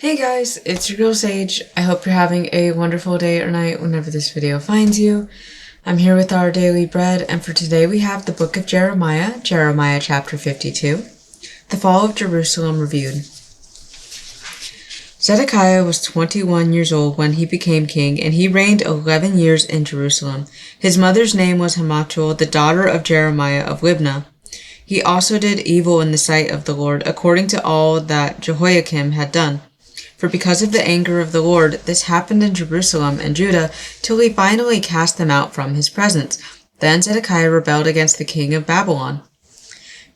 Hey guys, it's your girl Sage. I hope you're having a wonderful day or night whenever this video finds you. I'm here with our daily bread, and for today we have the book of Jeremiah, Jeremiah chapter 52, the fall of Jerusalem reviewed. Zedekiah was 21 years old when he became king, and he reigned 11 years in Jerusalem. His mother's name was Hamutal, the daughter of Jeremiah of Libnah. He also did evil in the sight of the Lord, according to all that Jehoiakim had done. For because of the anger of the Lord, this happened in Jerusalem and Judah, till he finally cast them out from his presence. Then Zedekiah rebelled against the king of Babylon.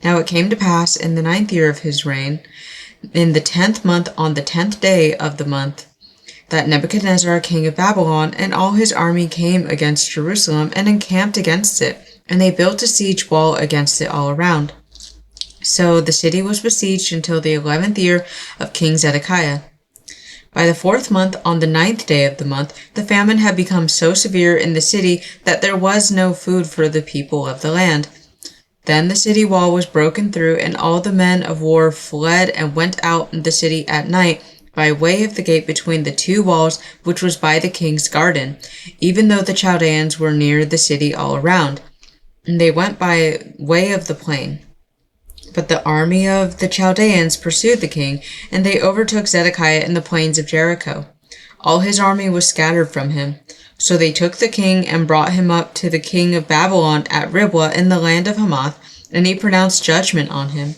Now it came to pass in the 9th year of his reign, in the 10th month, on the 10th day of the month, that Nebuchadnezzar king of Babylon and all his army came against Jerusalem and encamped against it, and they built a siege wall against it all around. So the city was besieged until the 11th year of King Zedekiah. By the 4th month, on the 9th day of the month, the famine had become so severe in the city that there was no food for the people of the land. Then the city wall was broken through, and all the men of war fled and went out in the city at night by way of the gate between the two walls, which was by the king's garden, even though the Chaldeans were near the city all around. And they went by way of the plain. But the army of the Chaldeans pursued the king, and they overtook Zedekiah in the plains of Jericho. All his army was scattered from him. So they took the king and brought him up to the king of Babylon at Riblah in the land of Hamath, and he pronounced judgment on him.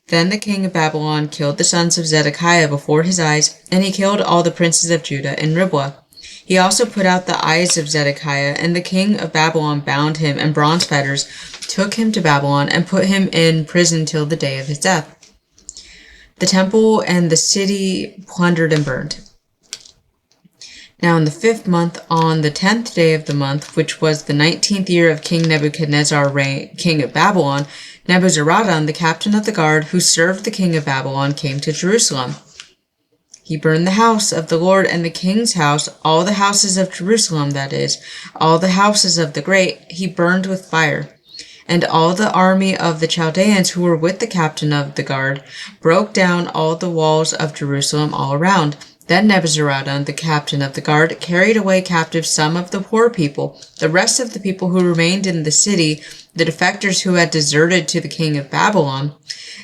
Then the king of Babylon killed the sons of Zedekiah before his eyes, and he killed all the princes of Judah in Riblah. He also put out the eyes of Zedekiah, and the king of Babylon bound him in bronze fetters, took him to Babylon, and put him in prison till the day of his death. The temple and the city plundered and burned. Now in the 5th month, on the 10th day of the month, which was the 19th year of King Nebuchadnezzar, king of Babylon, Nebuzaradan, the captain of the guard, who served the king of Babylon, came to Jerusalem. He burned the house of the Lord and the king's house, all the houses of Jerusalem, that is, all the houses of the great, he burned with fire. And all the army of the Chaldeans who were with the captain of the guard broke down all the walls of Jerusalem all around. Then Nebuzaradan, the captain of the guard, carried away captive some of the poor people, the rest of the people who remained in the city, the defectors who had deserted to the king of Babylon,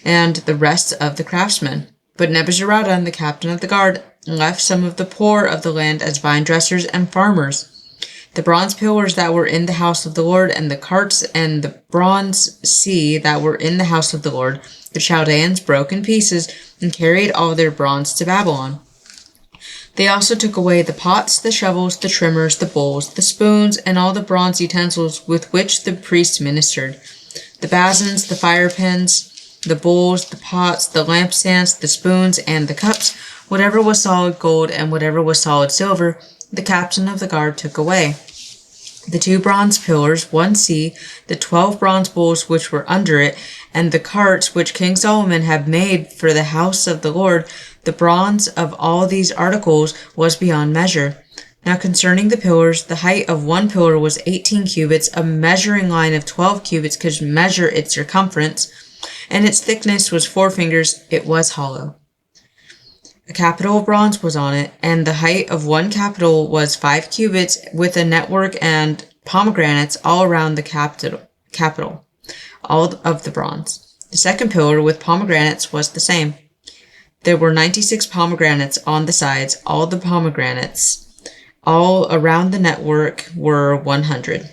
and the rest of the craftsmen. But Nebuzaradan, the captain of the guard, left some of the poor of the land as vine dressers and farmers. The bronze pillars that were in the house of the Lord, and the carts and the bronze sea that were in the house of the Lord, the Chaldeans broke in pieces and carried all their bronze to Babylon. They also took away the pots, the shovels, the trimmers, the bowls, the spoons, and all the bronze utensils with which the priests ministered, the basins, the fire pans, the bowls, the pots, the lampstands, the spoons, and the cups, whatever was solid gold and whatever was solid silver, the captain of the guard took away. The 2 bronze pillars, 1 sea, the 12 bronze bowls which were under it, and the carts which King Solomon had made for the house of the Lord, the bronze of all these articles was beyond measure. Now concerning the pillars, the height of one pillar was 18 cubits, a measuring line of 12 cubits could measure its circumference, and its thickness was 4 fingers, it was hollow. A capital of bronze was on it, and the height of one capital was 5 cubits, with a network and pomegranates all around the capital, all of the bronze. The second pillar with pomegranates was the same. There were 96 pomegranates on the sides, all the pomegranates, all around the network were 100.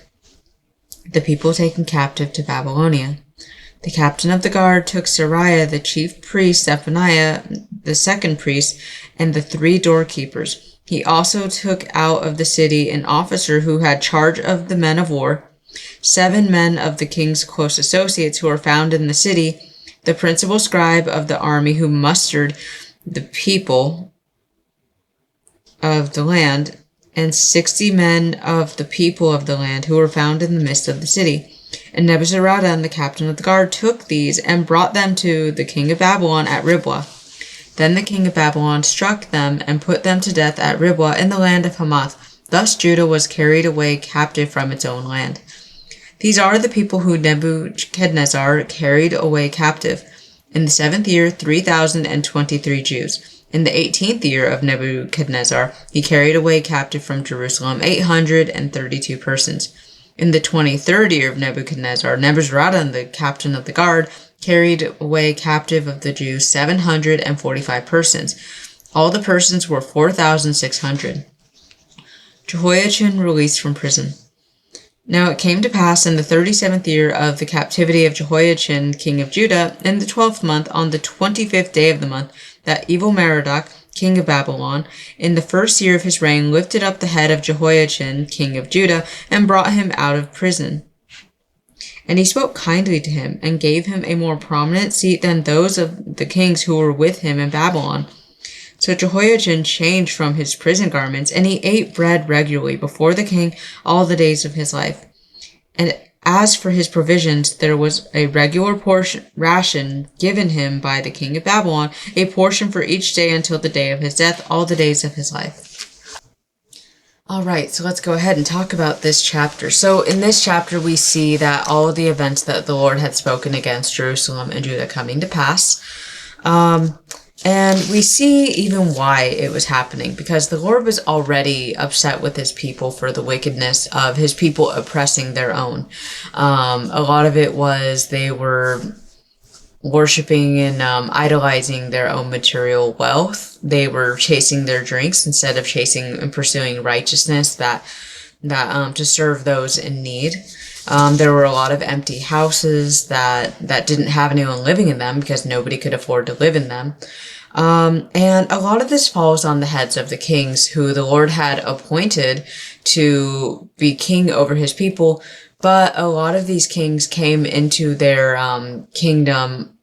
The people taken captive to Babylonia. The captain of the guard took Sariah, the chief priest, Zephaniah, the second priest, and the 3 doorkeepers. He also took out of the city an officer who had charge of the men of war, 7 men of the king's close associates who were found in the city, the principal scribe of the army who mustered the people of the land, and 60 men of the people of the land who were found in the midst of the city. And Nebuzaradan, the captain of the guard, took these and brought them to the king of Babylon at Riblah. Then the king of Babylon struck them and put them to death at Riblah in the land of Hamath. Thus Judah was carried away captive from its own land. These are the people who Nebuchadnezzar carried away captive. In the 7th year, 3,023 Jews. In the 18th year of Nebuchadnezzar, he carried away captive from Jerusalem 832 persons. In the 23rd year of Nebuchadnezzar, Nebuzaradan, the captain of the guard, carried away captive of the Jews 745 persons. All the persons were 4,600. Jehoiachin released from prison. Now it came to pass in the 37th year of the captivity of Jehoiachin, king of Judah, in the 12th month, on the 25th day of the month, that evil Merodach, king of Babylon, in the first year of his reign, lifted up the head of Jehoiachin, king of Judah, and brought him out of prison. And he spoke kindly to him, and gave him a more prominent seat than those of the kings who were with him in Babylon. So Jehoiachin changed from his prison garments, and he ate bread regularly before the king all the days of his life. And as for his provisions, there was a regular ration given him by the king of Babylon, a portion for each day until the day of his death, all the days of his life. All right, so let's go ahead and talk about this chapter. So in this chapter, we see that all of the events that the Lord had spoken against Jerusalem and Judah coming to pass. And we see even why it was happening, because the Lord was already upset with his people for the wickedness of his people oppressing their own. A lot of it was they were worshiping and idolizing their own material wealth. They were chasing their drinks instead of chasing and pursuing righteousness that to serve those in need. There were a lot of empty houses that didn't have anyone living in them because nobody could afford to live in them. And a lot of this falls on the heads of the kings who the Lord had appointed to be king over his people. But a lot of these kings came into their kingdom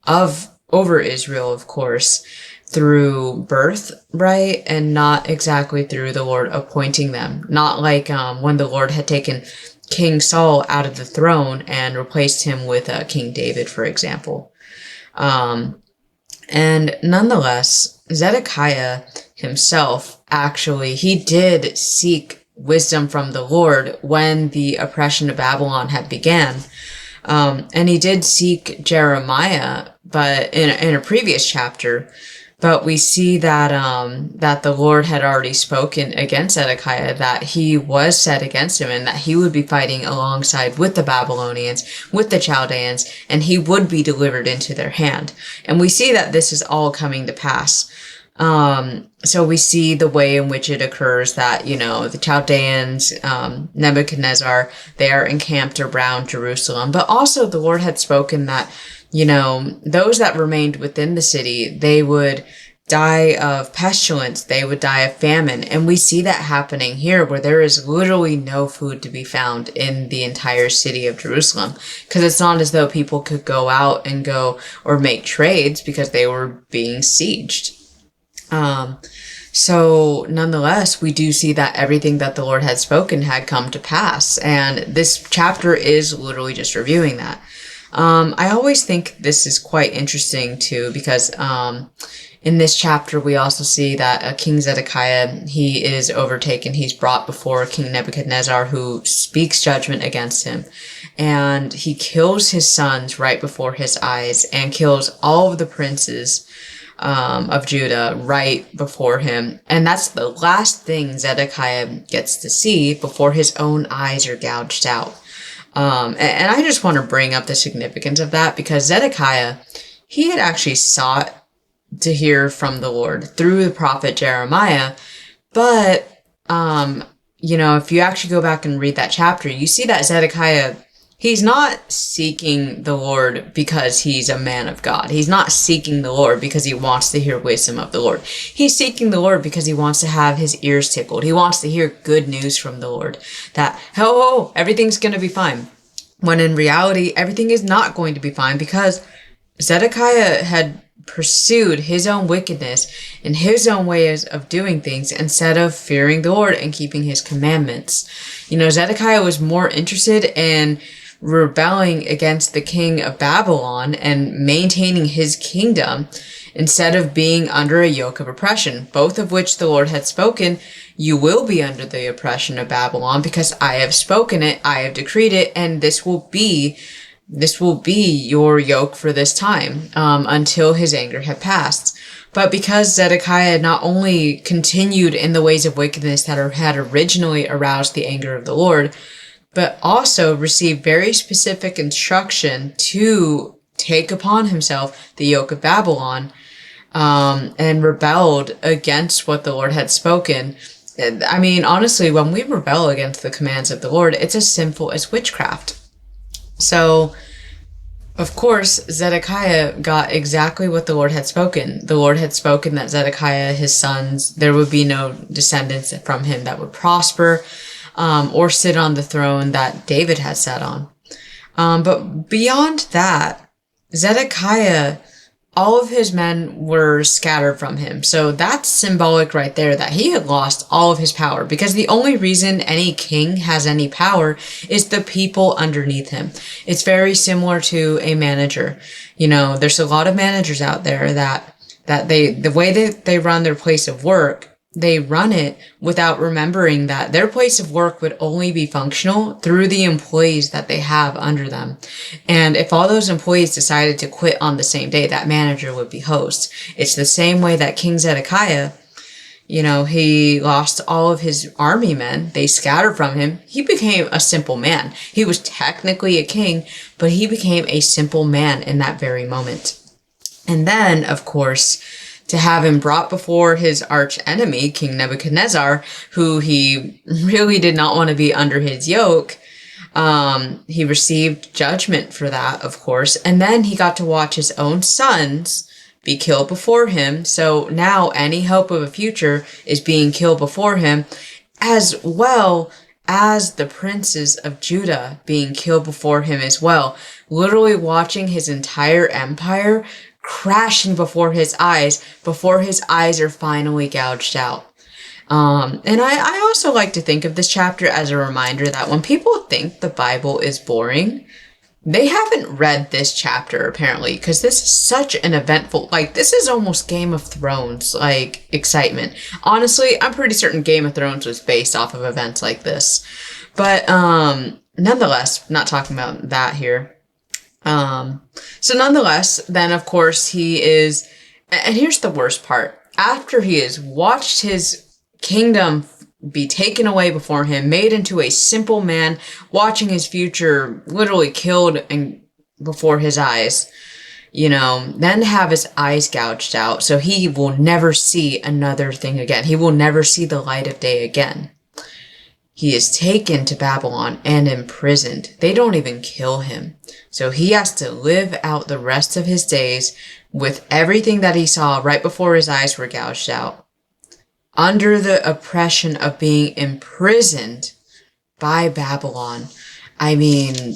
over Israel, of course, through birth, right? And not exactly through the Lord appointing them. Not like when the Lord had taken King Saul out of the throne and replaced him with King David, for example. And nonetheless, Zedekiah himself, actually, he did seek wisdom from the Lord when the oppression of Babylon had began. And he did seek Jeremiah, but in a previous chapter. But we see that that the Lord had already spoken against Zedekiah, that he was set against him, and that he would be fighting alongside with the Babylonians, with the Chaldeans, and he would be delivered into their hand. And we see that this is all coming to pass. So we see the way in which it occurs that, the Chaldeans, Nebuchadnezzar, they are encamped around Jerusalem. But also the Lord had spoken that, those that remained within the city, they would die of pestilence, they would die of famine. And we see that happening here, where there is literally no food to be found in the entire city of Jerusalem. Because it's not as though people could go out and go or make trades, because they were being sieged. So nonetheless, we do see that everything that the Lord had spoken had come to pass. And this chapter is literally just reviewing that. I always think this is quite interesting too, because in this chapter we also see that King Zedekiah, he is overtaken. He's brought before King Nebuchadnezzar, who speaks judgment against him, and he kills his sons right before his eyes, and kills all of the princes of Judah right before him. And that's the last thing Zedekiah gets to see before his own eyes are gouged out. And I just want to bring up the significance of that, because Zedekiah, he had actually sought to hear from the Lord through the prophet Jeremiah. But, if you actually go back and read that chapter, you see that Zedekiah, he's not seeking the Lord because he's a man of God. He's not seeking the Lord because he wants to hear wisdom of the Lord. He's seeking the Lord because he wants to have his ears tickled. He wants to hear good news from the Lord, that, everything's going to be fine. When in reality, everything is not going to be fine, because Zedekiah had pursued his own wickedness and his own ways of doing things instead of fearing the Lord and keeping his commandments. Zedekiah was more interested in rebelling against the king of Babylon and maintaining his kingdom instead of being under a yoke of oppression, both of which the Lord had spoken. You will be under the oppression of Babylon, because I have spoken it, I have decreed it, and this will be your yoke for this time, until his anger had passed. But because Zedekiah not only continued in the ways of wickedness that had originally aroused the anger of the Lord, but also received very specific instruction to take upon himself the yoke of Babylon, and rebelled against what the Lord had spoken. I mean, honestly, when we rebel against the commands of the Lord, it's as sinful as witchcraft. So, of course, Zedekiah got exactly what the Lord had spoken. The Lord had spoken that Zedekiah, his sons, there would be no descendants from him that would prosper, or sit on the throne that David had sat on. But beyond that, Zedekiah, all of his men were scattered from him. So that's symbolic right there that he had lost all of his power, because the only reason any king has any power is the people underneath him. It's very similar to a manager. There's a lot of managers out there that the way that they run their place of work, they run it without remembering that their place of work would only be functional through the employees that they have under them. And if all those employees decided to quit on the same day, that manager would be host. It's the same way that King Zedekiah, he lost all of his army men. They scattered from him. He became a simple man. He was technically a king, but he became a simple man in that very moment. And then, of course, to have him brought before his arch enemy, King Nebuchadnezzar, who he really did not want to be under his yoke. He received judgment for that, of course. And then he got to watch his own sons be killed before him. So now any hope of a future is being killed before him, as well as the princes of Judah being killed before him as well. Literally watching his entire empire crashing before his eyes are finally gouged out. And I also like to think of this chapter as a reminder that when people think the Bible is boring, they haven't read this chapter, apparently, because this is such an eventful, this is almost Game of Thrones, excitement. Honestly, I'm pretty certain Game of Thrones was based off of events like this. But, nonetheless, not talking about that here. So nonetheless, then of course he is, and here's the worst part, after he has watched his kingdom be taken away before him, made into a simple man, watching his future literally killed and before his eyes, then have his eyes gouged out, so he will never see another thing again. He will never see the light of day again. He is taken to Babylon and imprisoned. They don't even kill him. So he has to live out the rest of his days with everything that he saw right before his eyes were gouged out, under the oppression of being imprisoned by Babylon. I mean,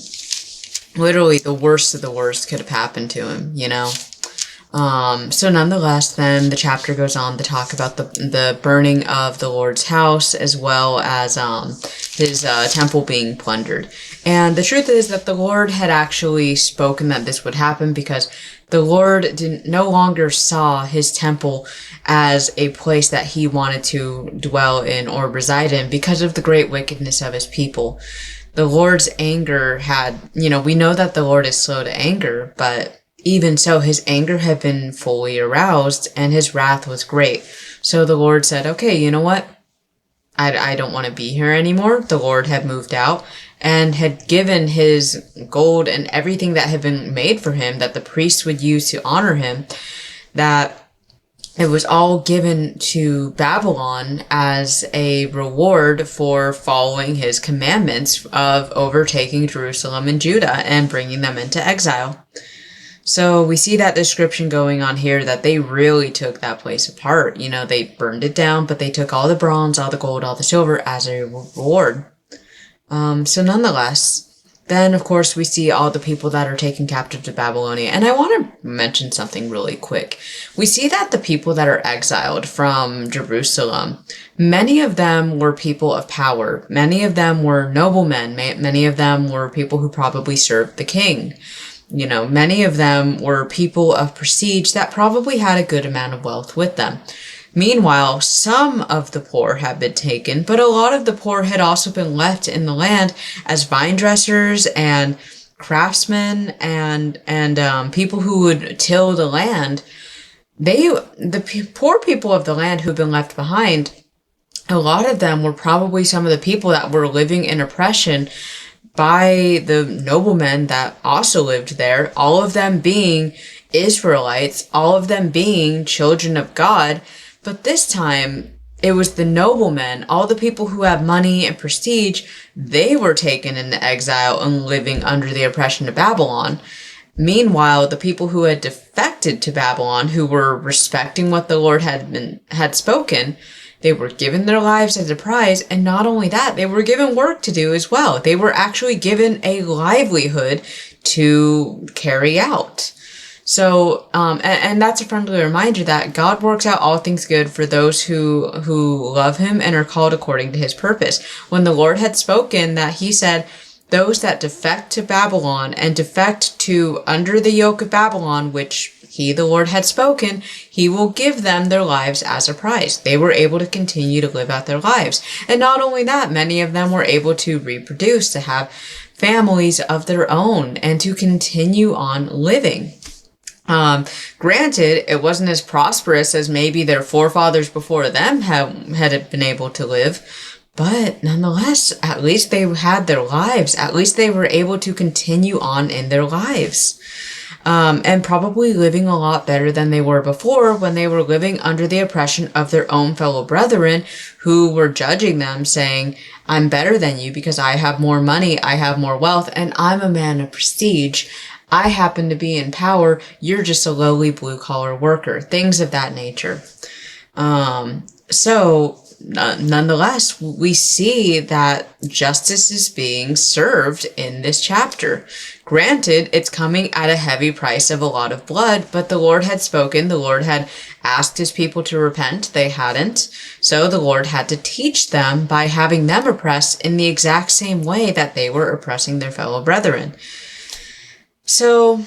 literally the worst of the worst could have happened to him, So nonetheless, then the chapter goes on to talk about the burning of the Lord's house, as well as his temple being plundered. And the truth is that the Lord had actually spoken that this would happen, because the Lord no longer saw his temple as a place that he wanted to dwell in or reside in because of the great wickedness of his people. The Lord's anger had, we know that the Lord is slow to anger, but even so, his anger had been fully aroused and his wrath was great. So the Lord said, okay, you know what? I don't want to be here anymore. The Lord had moved out and had given his gold and everything that had been made for him that the priests would use to honor him, that it was all given to Babylon as a reward for following his commandments of overtaking Jerusalem and Judah and bringing them into exile. So we see that description going on here, that they really took that place apart. They burned it down, but they took all the bronze, all the gold, all the silver as a reward. So nonetheless, then of course we see all the people that are taken captive to Babylonia. And I want to mention something really quick. We see that the people that are exiled from Jerusalem, many of them were people of power. Many of them were noblemen. Many of them were people who probably served the king. Many of them were people of prestige that probably had a good amount of wealth with them. Meanwhile, some of the poor had been taken, but a lot of the poor had also been left in the land as vine dressers and craftsmen and people who would till the land. poor people of the land who've been left behind, a lot of them were probably some of the people that were living in oppression by the noblemen that also lived there, all of them being Israelites, all of them being children of God. But this time, it was the noblemen, all the people who had money and prestige, they were taken into exile and living under the oppression of Babylon. Meanwhile, the people who had defected to Babylon, who were respecting what the Lord had spoken, they were given their lives as a prize, and not only that, they were given work to do as well. They were actually given a livelihood to carry out. So, and that's a friendly reminder that God works out all things good for those who love him and are called according to his purpose. When the Lord had spoken that, he said, those that defect to Babylon and defect to under the yoke of Babylon, which he, the Lord, had spoken, he will give them their lives as a prize. They were able to continue to live out their lives. And not only that, many of them were able to reproduce, to have families of their own, and to continue on living. Granted, it wasn't as prosperous as maybe their forefathers before them had been able to live, but nonetheless, at least they had their lives. At least they were able to continue on in their lives. And probably living a lot better than they were before, when they were living under the oppression of their own fellow brethren who were judging them, saying, I'm better than you because I have more money, I have more wealth, and I'm a man of prestige. I happen to be in power. You're just a lowly blue-collar worker. Things of that nature. Nonetheless, we see that justice is being served in this chapter. Granted, it's coming at a heavy price of a lot of blood, but the Lord had spoken. The Lord had asked his people to repent. They hadn't. So the Lord had to teach them by having them oppressed in the exact same way that they were oppressing their fellow brethren. So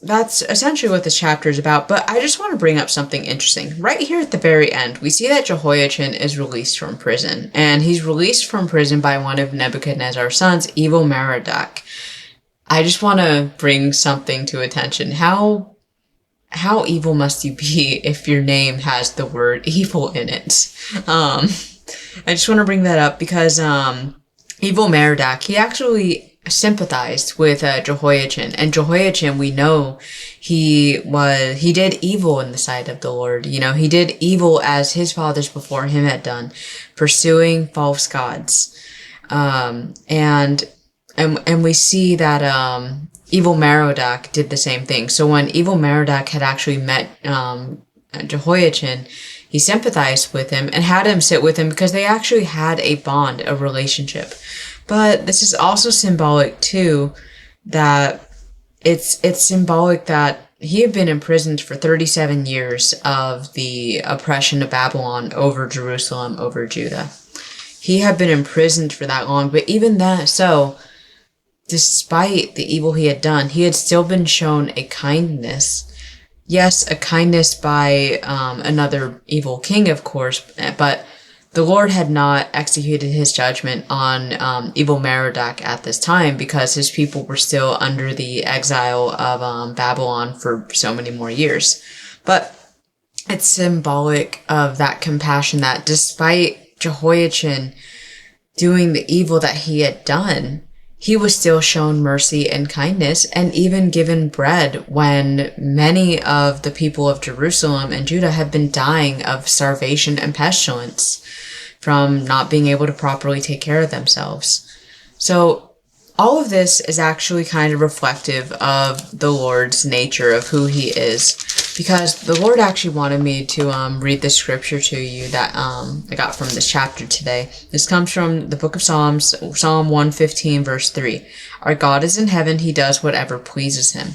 that's essentially what this chapter is about, but I just want to bring up something interesting. Right here at the very end, we see that Jehoiachin is released from prison, and he's released from prison by one of Nebuchadnezzar's sons, Evil Merodach. I just want to bring something to attention. How evil must you be if your name has the word evil in it? I just want to bring that up because Evil Merodach, he actually sympathized with Jehoiachin, and Jehoiachin, we know he did evil in the sight of the Lord. You know, he did evil as his fathers before him had done, pursuing false gods. And we see that Evil Merodach did the same thing. So when Evil Merodach had actually met Jehoiachin, he sympathized with him and had him sit with him because they actually had a bond, a relationship. But this is also symbolic too, that it's symbolic that he had been imprisoned for 37 years of the oppression of Babylon over Jerusalem, over Judah. He had been imprisoned for that long, but even that, so despite the evil he had done, he had still been shown a kindness. Yes, a kindness by another evil king, of course, but the Lord had not executed his judgment on Evil Merodach at this time because his people were still under the exile of Babylon for so many more years. But it's symbolic of that compassion that despite Jehoiachin doing the evil that he had done, he was still shown mercy and kindness and even given bread when many of the people of Jerusalem and Judah had been dying of starvation and pestilence from not being able to properly take care of themselves. So all of this is actually kind of reflective of the Lord's nature, of who he is, because the Lord actually wanted me to read the scripture to you that I got from this chapter today. This comes from the book of Psalms, Psalm 115, verse 3. Our God is in heaven, he does whatever pleases him.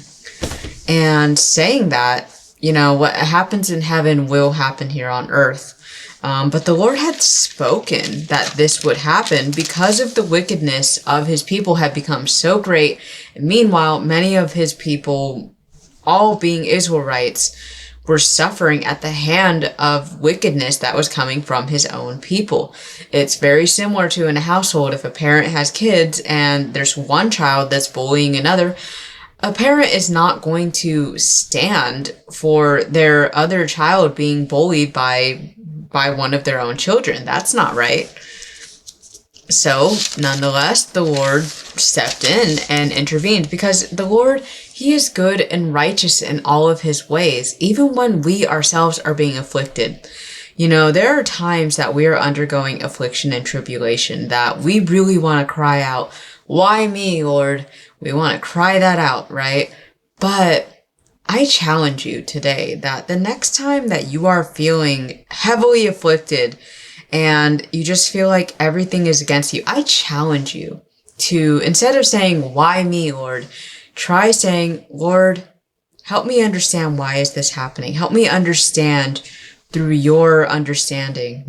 And saying that, you know, what happens in heaven will happen here on earth. But the Lord had spoken that this would happen because of the wickedness of his people had become so great. And meanwhile, many of his people, all being Israelites, were suffering at the hand of wickedness that was coming from his own people. It's very similar to in a household. If a parent has kids and there's one child that's bullying another, a parent is not going to stand for their other child being bullied by one of their own children. That's not right. So, nonetheless, the Lord stepped in and intervened, because the Lord, he is good and righteous in all of his ways, even when we ourselves are being afflicted. You know, there are times that we are undergoing affliction and tribulation that we really want to cry out, "Why me, Lord?" We want to cry that out, right? But I challenge you today that the next time that you are feeling heavily afflicted and you just feel like everything is against you, I challenge you to, instead of saying, "Why me, Lord?" try saying, "Lord, help me understand, why is this happening? Help me understand through your understanding.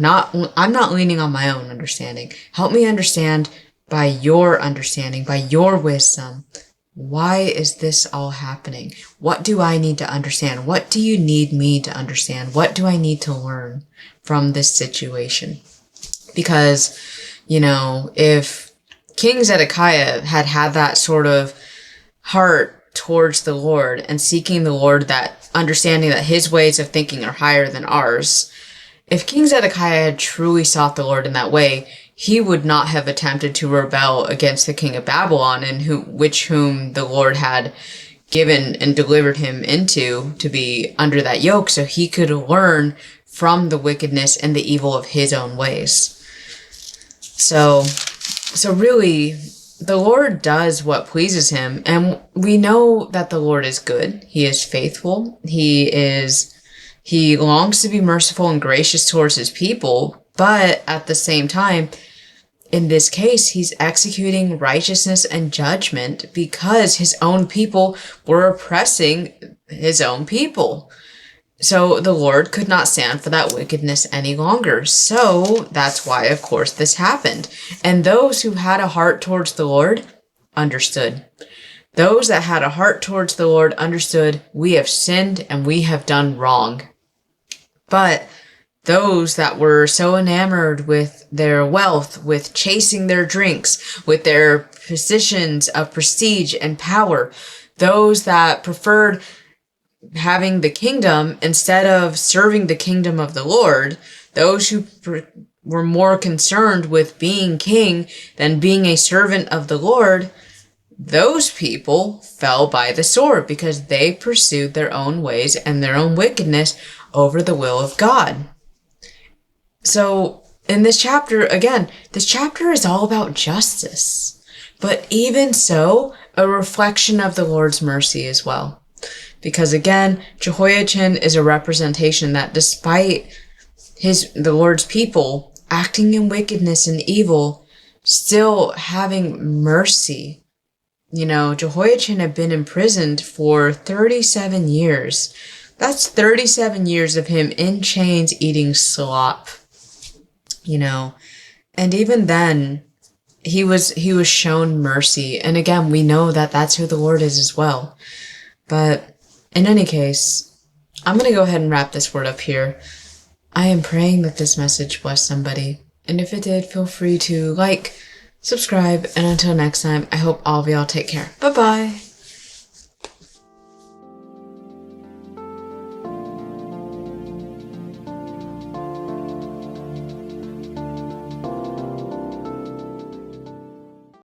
I'm not leaning on my own understanding. Help me understand by your understanding, by your wisdom. Why is this all happening? What do I need to understand? What do you need me to understand? What do I need to learn from this situation?" Because, you know, if King Zedekiah had had that sort of heart towards the Lord and seeking the Lord, that understanding that his ways of thinking are higher than ours, if King Zedekiah had truly sought the Lord in that way, he would not have attempted to rebel against the king of Babylon, and whom the Lord had given and delivered him into to be under that yoke, so he could learn from the wickedness and the evil of his own ways. So really, the Lord does what pleases him, and we know that the Lord is good. He is faithful. He longs to be merciful and gracious towards his people, but at the same time, in this case, he's executing righteousness and judgment because his own people were oppressing his own people. So the Lord could not stand for that wickedness any longer. So that's why, of course, this happened. And those who had a heart towards the Lord understood. Those that had a heart towards the Lord understood, we have sinned and we have done wrong. But those that were so enamored with their wealth, with chasing their drinks, with their positions of prestige and power, those that preferred having the kingdom instead of serving the kingdom of the Lord, those who were more concerned with being king than being a servant of the Lord, those people fell by the sword because they pursued their own ways and their own wickedness over the will of God. So in this chapter, again, this chapter is all about justice, but even so, a reflection of the Lord's mercy as well. Because again, Jehoiachin is a representation that despite the Lord's people acting in wickedness and evil, still having mercy. You know, Jehoiachin had been imprisoned for 37 years. That's 37 years of him in chains eating slop. You know, and even then, he was shown mercy. And again, we know that that's who the Lord is as well. But in any case, I'm going to go ahead and wrap this word up here. I am praying that this message blessed somebody. And if it did, feel free to like, subscribe, and until next time, I hope all of y'all take care. Bye-bye.